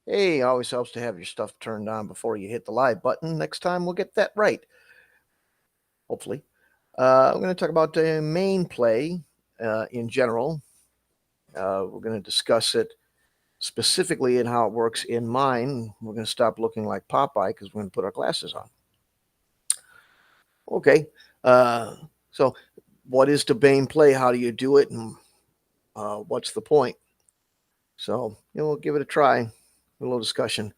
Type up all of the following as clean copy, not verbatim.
Hey, always helps to have your stuff turned on before you hit the live button. Next time we'll get that right, hopefully. I'm going to talk about main play in general. We're going to discuss it specifically and how it works in mine. We're going to stop looking like Popeye because we're going to put our glasses on. Okay. So, what is domain play? How do you do it? And what's the point? So, we'll give it a try, a little discussion.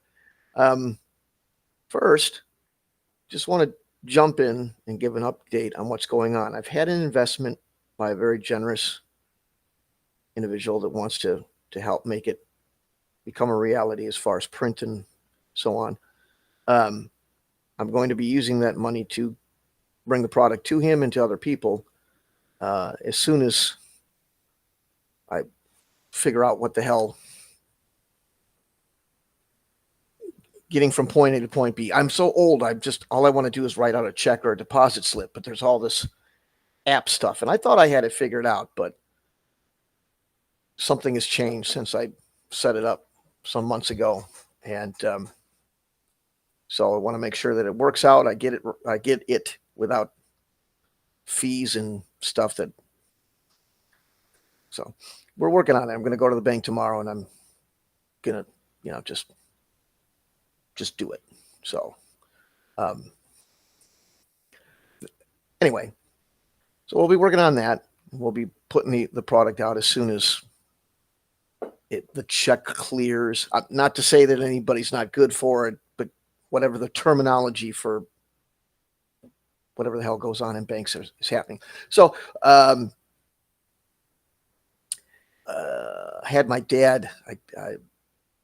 First, just want to jump in and give an update on what's going on. I've had an investment by a very generous individual that wants to help make it become a reality as far as print and so on. I'm going to be using that money to bring the product to him and to other people as soon as I figure out what the hell getting from point A to point B. I'm so old. All I want to do is write out a check or a deposit slip, but there's all this app stuff, and I thought I had it figured out, but something has changed since I set it up some months ago, and so I want to make sure that it works out. I get it without fees and stuff. So we're working on it. I'm going to go to the bank tomorrow, and I'm gonna, just do it. So, anyway, so we'll be working on that. We'll be putting the product out as soon as the check clears. Not to say that anybody's not good for it, but whatever the terminology for whatever the hell goes on in banks is happening. So I had my dad.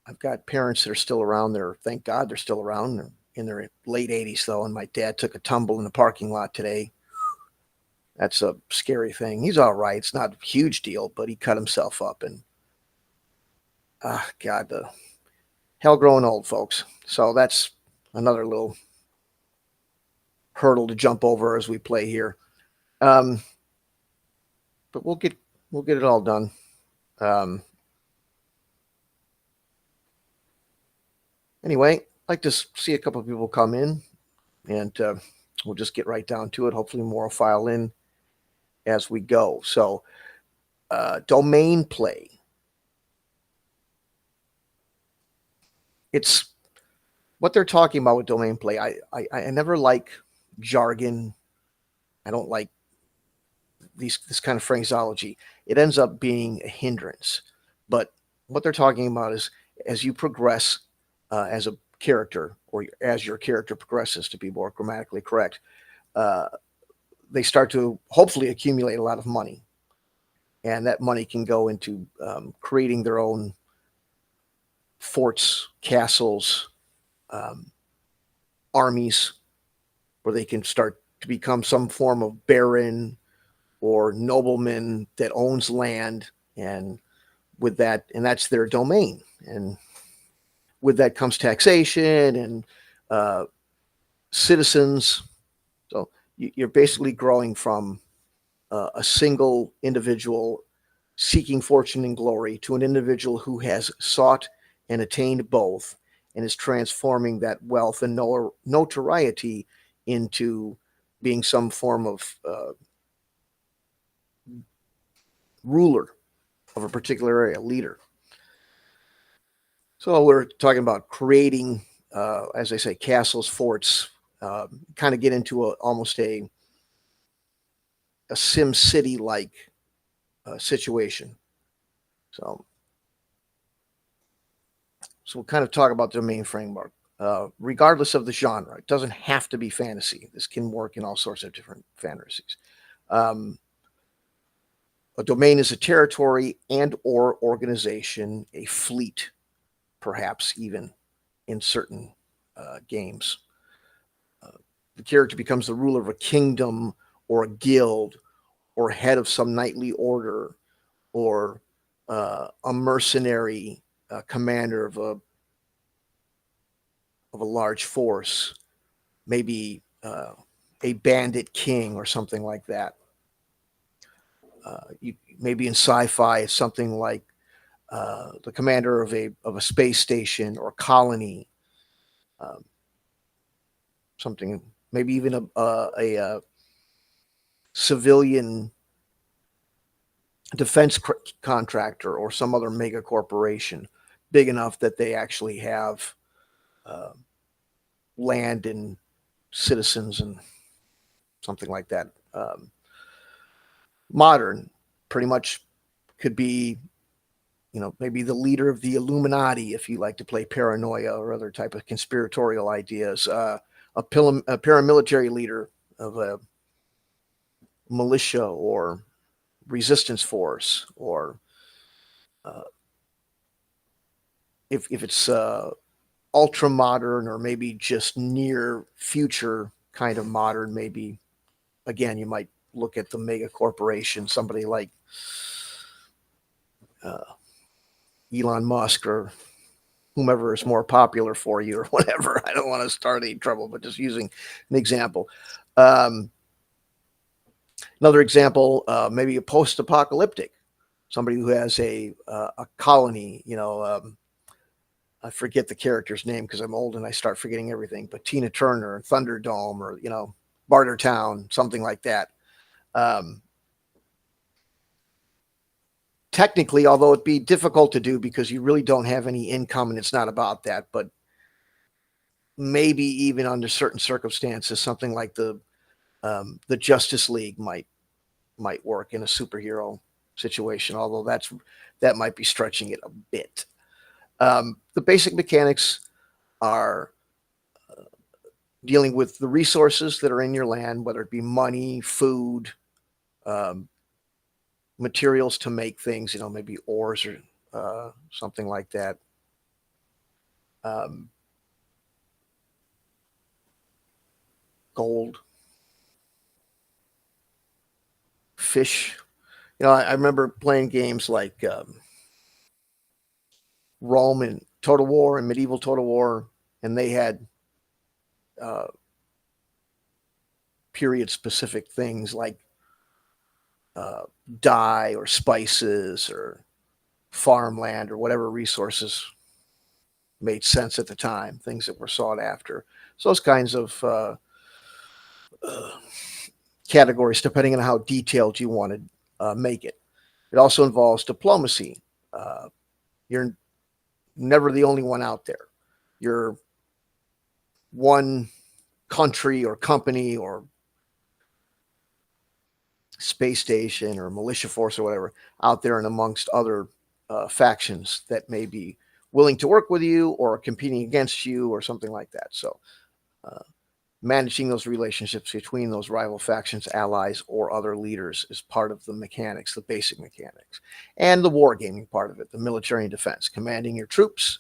I've got parents that are still around. Thank God they're still around. They're in their late 80s though, and my dad took a tumble in the parking lot today. That's a scary thing. He's all right. It's not a huge deal, but he cut himself up, and God, the hell growing old, folks. So that's another little hurdle to jump over as we play here. But we'll get it all done. Anyway, I'd like to see a couple of people come in, and we'll just get right down to it. Hopefully more will file in as we go. So domain play. It's what they're talking about with domain play. I never like jargon. I don't like this kind of phraseology. It ends up being a hindrance. But what they're talking about is as you progress as a character, or as your character progresses, to be more grammatically correct, they start to hopefully accumulate a lot of money. And that money can go into creating their own forts, castles, armies, where they can start to become some form of baron or nobleman that owns land, and with that, and that's their domain. And with that comes taxation and citizens. So you're basically growing from a single individual seeking fortune and glory to an individual who has sought and attained both, and is transforming that wealth and notoriety into being some form of ruler of a particular area, leader. So we're talking about creating, as I say, castles, forts, kind of get into almost a Sim City like situation. So we'll kind of talk about the domain framework. Regardless of the genre, it doesn't have to be fantasy. This can work in all sorts of different fantasies. A domain is a territory and or organization, a fleet, perhaps even in certain games. The character becomes the ruler of a kingdom or a guild or head of some knightly order or a mercenary commander of a large force, maybe a bandit king or something like that. Maybe in sci-fi, it's something like the commander of a space station or colony, um, something, maybe even a civilian defense contractor or some other mega corporation big enough that they actually have uh, land and citizens and something like that. Modern pretty much could be, maybe the leader of the Illuminati, if you like to play paranoia or other type of conspiratorial ideas, a paramilitary leader of a militia or resistance force, or uh, if it's ultra modern or maybe just near future kind of modern, maybe again you might look at the mega corporation, somebody like uh, Elon Musk or whomever is more popular for you or whatever. I don't want to start any trouble, but just using an example. Um, Another example, maybe a post-apocalyptic, somebody who has a colony. I forget the character's name because I'm old and I start forgetting everything. But Tina Turner, Thunderdome, or Bartertown, something like that. Um, Technically, although it'd be difficult to do because you really don't have any income and it's not about that, but maybe even under certain circumstances, something like the Justice League might work in a superhero situation. Although that might be stretching it a bit. The basic mechanics are dealing with the resources that are in your land, whether it be money, food, um, materials to make things, maybe ores or something like that. Um, Gold, fish. I remember playing games like Rome and Total War and Medieval Total War, and they had uh, period specific things like uh, dye or spices or farmland or whatever resources made sense at the time, things that were sought after. So those kinds of uh, categories, depending on how detailed you want to make it. It also involves diplomacy. You're never the only one out there. You're one country or company or space station or militia force or whatever out there and amongst other factions that may be willing to work with you or competing against you or something like that. So uh, managing those relationships between those rival factions, allies, or other leaders is part of the mechanics, the basic mechanics, and the wargaming part of it, the military and defense, commanding your troops,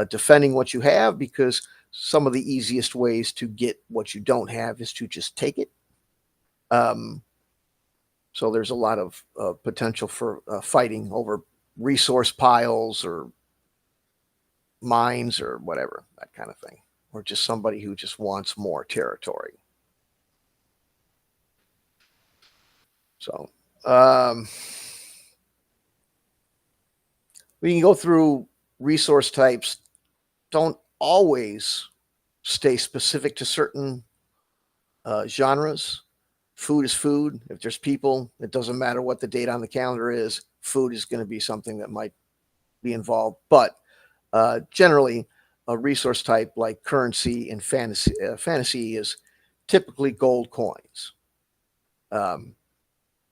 defending what you have, because some of the easiest ways to get what you don't have is to just take it. Um, so there's a lot of potential for fighting over resource piles or mines or whatever, that kind of thing, or just somebody who just wants more territory. So we can go through resource types. Don't always stay specific to certain genres. Food is food. If there's people, it doesn't matter what the date on the calendar is. Food is going to be something that might be involved. But generally, a resource type like currency and fantasy is typically gold coins. An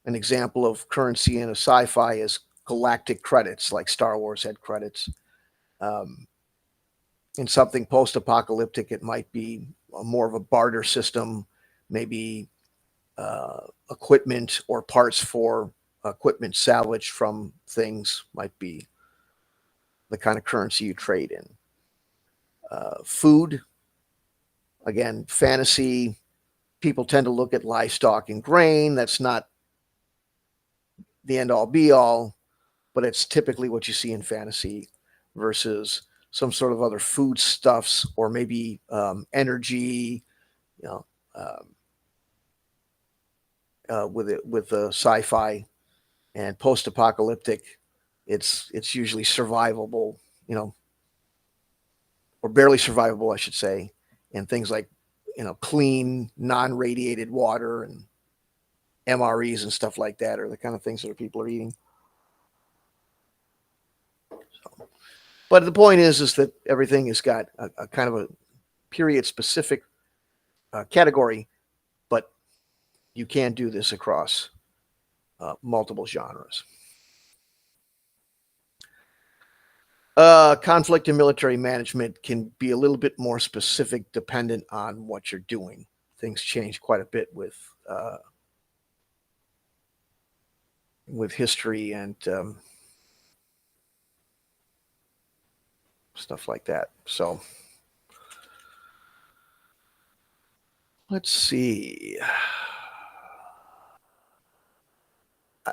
example of currency in a sci-fi is galactic credits, like Star Wars had credits. Um, in something post-apocalyptic, it might be more of a barter system, maybe equipment or parts for equipment salvaged from things might be the kind of currency you trade in. Food, again, fantasy, people tend to look at livestock and grain. That's not the end all be all, but it's typically what you see in fantasy versus some sort of other foodstuffs or maybe energy, you know, um, with sci-fi and post-apocalyptic. it's usually survivable, or barely survivable, I should say, and things like clean, non-radiated water and MREs and stuff like that are the kind of things that people are eating. So, but the point is that everything has got a kind of a period-specific category, but you can do this across multiple genres. Conflict and military management can be a little bit more specific dependent on what you're doing. Things change quite a bit with history and stuff like that. So let's see.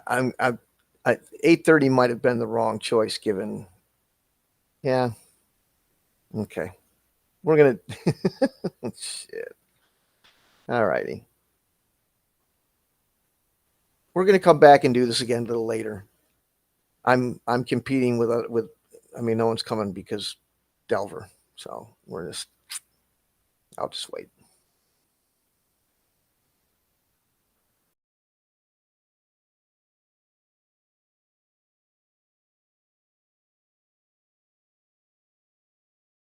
I'm 8:30 might have been the wrong choice given. Yeah. Okay. We're gonna shit. All righty. We're gonna come back and do this again a little later. I'm competing with I mean, no one's coming because Delver. So I'll just wait.